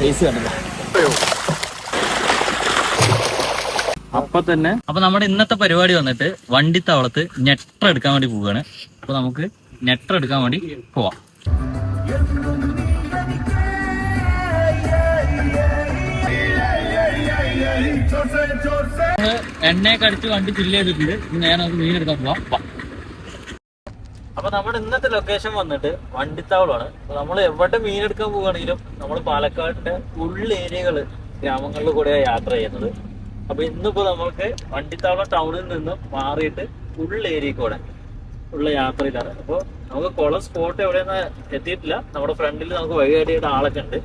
Taste കണ്ടില്ല. അപ്പൊ നമ്മുടെ ഇന്നത്തെ പരിപാടി വന്നിട്ട് വണ്ടിത്താവളത്ത് ഞെട്ട എടുക്കാൻ വേണ്ടി പോവുകയാണ്. അപ്പൊ നമുക്ക് ഞെട്ട എടുക്കാൻ വേണ്ടി പോവാം. എണ്ണയൊക്കെ അടിച്ച് വണ്ടി ഫില്ല് ചെയ്തിട്ടുണ്ട്. നേരെ നമുക്ക് മീൻ എടുക്കാൻ പോവാം. അപ്പൊ നമ്മുടെ ഇന്നത്തെ ലൊക്കേഷൻ വന്നിട്ട് വണ്ടിത്താവളമാണ്. നമ്മൾ എവിടെ മീൻ എടുക്കാൻ പോവുകയാണെങ്കിലും നമ്മൾ പാലക്കാടിന്റെ ഉള്ളേരിയകള് ഗ്രാമങ്ങളിൽ കൂടെയാണ് യാത്ര ചെയ്യുന്നത്. അപ്പൊ ഇന്നിപ്പോ നമ്മൾക്ക് വണ്ടിത്താവളം ടൗണിൽ നിന്ന് മാറിയിട്ട് ഉള്ളേരിയ കൂടെ ഉള്ള യാത്രയിലാണ്. അപ്പൊ നമുക്ക് കുളം സ്പോട്ട് എവിടെയെന്ന് എത്തിയിട്ടില്ല. നമ്മുടെ ഫ്രണ്ടിൽ നമുക്ക് വഴികാട്ടിയുടെ ആളൊക്കെ ഉണ്ട്.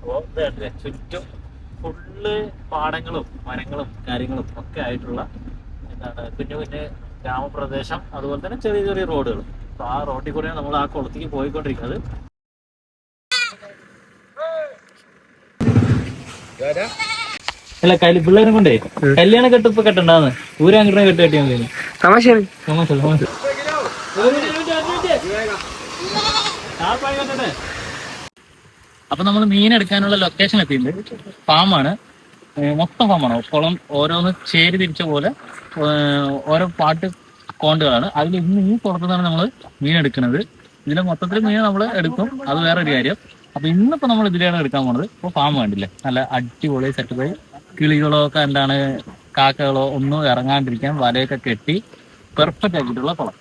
അപ്പോൾ ഇതല്ലേ ചുറ്റും ഫുള്ള് പാടങ്ങളും മരങ്ങളും കാര്യങ്ങളും ഒക്കെ ആയിട്ടുള്ള എന്താണ് കുഞ്ഞു കുഞ്ഞ് ഗ്രാമപ്രദേശം, അതുപോലെ തന്നെ ചെറിയ ചെറിയ റോഡുകൾ. അപ്പൊ ആ റോഡിൽ കൂടെയാണ് നമ്മൾ ആ കുളത്തേക്ക് പോയിക്കൊണ്ടിരിക്കുന്നത്. അല്ല പിള്ളേരെ കൊണ്ടേ കല്യാണം കെട്ടിപ്പ് കെട്ടണ്ടാന്ന് ഊരാങ്കിട്ട കെട്ടിയാൽ മതി. അപ്പൊ നമ്മൾ മീൻ എടുക്കാനുള്ള ലൊക്കേഷൻ എത്തിയിട്ടുണ്ട്. ഫാമാണ്, മൊത്തം ഫാമാണ്. കുളം ഓരോന്ന് ചേരി തിരിച്ച പോലെ ഓരോ പാട്ട് കോണ്ടുകളാണ്. അതിൽ ഇന്ന് ഈ കുളത്തുനിന്നാണ് നമ്മൾ മീൻ എടുക്കുന്നത്. ഇതിലെ മൊത്തത്തിൽ മീൻ നമ്മൾ എടുക്കും, അത് വേറൊരു കാര്യം. അപ്പൊ ഇന്നിപ്പോ നമ്മൾ ഇതിലാണ് എടുക്കാൻ പോണത്. ഇപ്പൊ ഫാം വേണ്ടില്ലേ, നല്ല അടിപൊളി സെറ്റപ്പ്. കിളികളോ ഒക്കെ എന്താണ് കാക്കകളോ ഒന്നും ഇറങ്ങാണ്ടിരിക്കാൻ വലയൊക്കെ കെട്ടി പെർഫെക്റ്റ് ആക്കിയിട്ടുള്ള കുളം.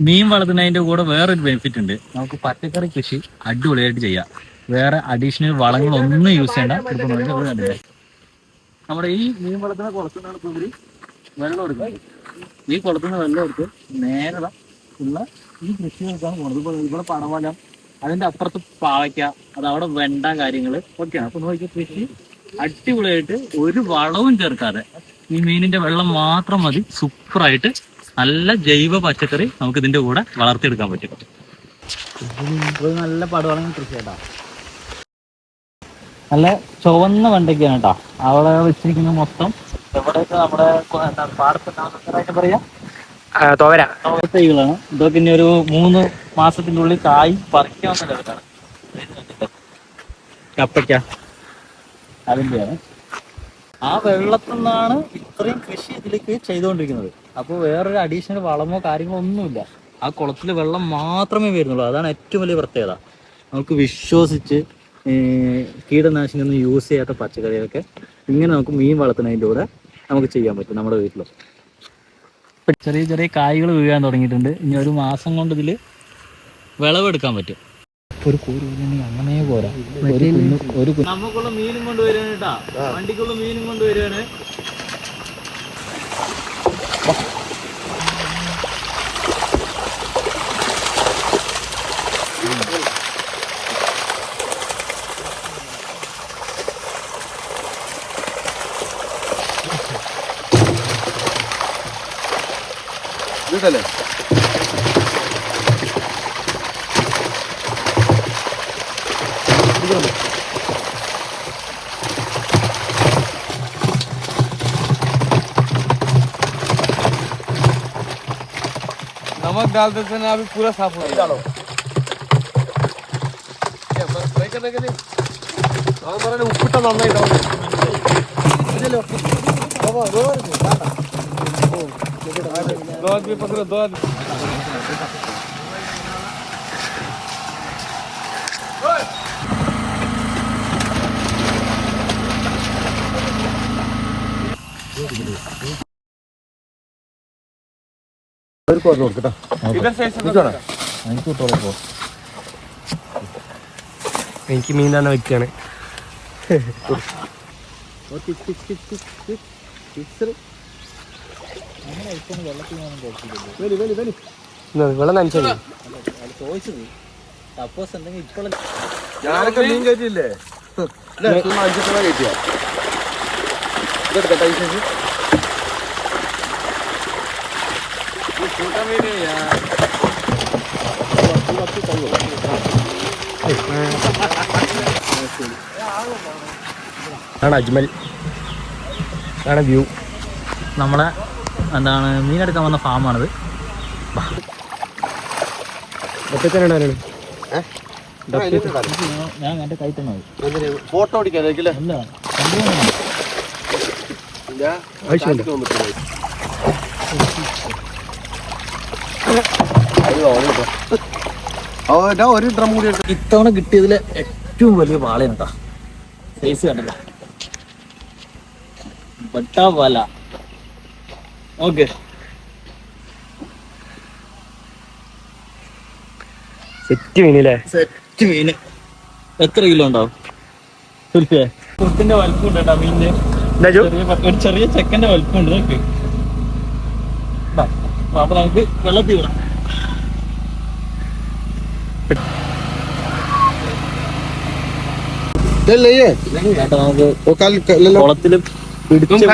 മീൻ വളർത്തുന്നതിന്റെ കൂടെ വേറൊരു ബെനിഫിറ്റ് ഉണ്ട്. നമുക്ക് പച്ചക്കറി കൃഷി അടിപൊളിയായിട്ട് ചെയ്യാം. വേറെ അഡീഷണൽ വളങ്ങളൊന്നും യൂസ് ചെയ്യണ്ട. കണ്ടില്ലേ, നമ്മുടെ ഈ മീൻ വളർത്തുന്ന കുളത്തുനിന്നാണ് ഇപ്പോൾ ഇവര് വെള്ളം എടുക്കുന്നത്. ഈ കുളത്തുനിന്ന് വെള്ളം എടുത്ത് നേരെ ഉള്ള ഈ കൃഷികൾക്കാണ് പോകുന്നത്. ഇവിടെ പടവലം, അതിന്റെ അപ്പുറത്ത് പാവയ്ക്ക, അത് അവിടെ വെണ്ട കാര്യങ്ങൾ ഒക്കെയാണ്. അപ്പൊ നോക്കിയ കൃഷി അടിപൊളിയായിട്ട് ഒരു വളവും ചേർക്കാതെ ഈ മീനിന്റെ വെള്ളം മാത്രം മതി, സൂപ്പറായിട്ട് നല്ല ജൈവ പച്ചക്കറി നമുക്ക് ഇതിന്റെ കൂടെ വളർത്തിയെടുക്കാൻ പറ്റും. നല്ല പടവലം കൃഷി കേട്ടോ. നല്ല ചുവന്ന വെണ്ടയ്ക്കാണ് കേട്ടോ അവിടെ വെച്ചിരിക്കുന്നത്. മൊത്തം എവിടെയൊക്കെ നമ്മുടെ പാടത്തുണ്ടാവുന്നതായിട്ട് പറയാം തൈകളാണ്. ഇതൊക്കെ ഇനി ഒരു 3 മാസത്തിന്റെ ഉള്ളിൽ കായ് പറിക്കാവുന്ന ലെവലാണ്. കപ്പയ്ക്ക അതിന്റെയാണ്. ആ വെള്ളത്തിൽ നിന്നാണ് ഇത്രയും കൃഷി ഇതിലേക്ക് ചെയ്തുകൊണ്ടിരിക്കുന്നത്. അപ്പോൾ വേറൊരു അഡീഷണൽ വളമോ കാര്യങ്ങളോ ഒന്നുമില്ല. ആ കുളത്തിൽ വെള്ളം മാത്രമേ വരുന്നുള്ളൂ. അതാണ് ഏറ്റവും വലിയ പ്രത്യേകത. നമുക്ക് വിശ്വസിച്ച് കീടനാശിനി ഒന്നും യൂസ് ചെയ്യാത്ത പച്ചക്കറികളൊക്കെ ഇങ്ങനെ നമുക്ക് മീൻ വളർത്തുന്നതിൻ്റെ കൂടെ നമുക്ക് ചെയ്യാൻ പറ്റും നമ്മുടെ വീട്ടിൽ. ചെറിയ ചെറിയ കായ്കൾ വീഴാൻ തുടങ്ങിയിട്ടുണ്ട്. ഇനി ഒരു മാസം കൊണ്ട് ഇതിൽ വിളവെടുക്കാൻ പറ്റും. ഒരു കൂരുണ്ടെങ്കിൽ അങ്ങനെ പോരാ. നമുക്കുള്ള മീനും കൊണ്ടുവരികയാണ് കേട്ടാ, വണ്ടിക്കുള്ള മീനും കൊണ്ടുവരികയാണ്. ഇതല്ലേ नमक डाल देते ना, अभी पूरा साफ हो डालो फ्राई करने के लिए उप्पिट्टा नന്നായി दो आदमी पकड़ो, 2 आदमी എനിക്ക് മീൻ തന്നെ വെക്കാണ്. വെള്ളം നനച്ചത് ഞാനൊക്കെ മീൻ കയറ്റിയില്ലേ, അഞ്ചെണ്ണ കയറ്റിയ ഇതെടുക്കട്ടെ. छोटा में नहीं यार, ആണ് അജ്മൽ, ആണ് വ്യൂ. നമ്മളെ എന്താണ് മീനെടുക്കാൻ വന്ന ഫാമാണിത്. ഞാൻ എൻ്റെ കൈ തന്നെ ഫോട്ടോ അടിക്കാനായിരിക്കില്ലേ? അല്ല ഒരു ഡ്രം കൂടി ഇത്തവണ കിട്ടിയതിലെ ഏറ്റവും വലിയ വാളയാണ് കേട്ടോ. സൈസ് കണ്ടല്ലോ, ബട്ടാ വാല. ഓക്കെ, സെറ്റ് മീനില്ലേ? സെറ്റ് മീന്. എത്ര കിലോ ഉണ്ടാവും? കുത്തിന്റെ വലിപ്പം ഉണ്ട് കേട്ടോ മീനിന്റെ. ഒരു ചെറിയ ചെക്കന്റെ വലിപ്പം ഉണ്ട്. നോക്ക്. അപ്പൊ നമുക്ക് വെള്ളത്തിൽ വിടാം. നമുക്ക് കുളത്തില് പിടിച്ച്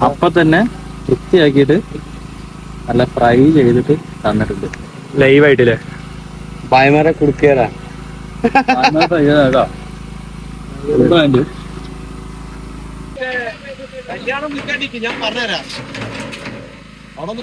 അപ്പൊ തന്നെ വൃത്തിയാക്കിയിട്ട് നല്ല ഫ്രൈ ചെയ്തിട്ട് തന്നിട്ടുണ്ട് ലൈവായിട്ടില്ലേ? ബായ്മാരെ കുടുക്കിയാലാ കല്യാണം ഞാൻ പറഞ്ഞുതരാം. അവിടെ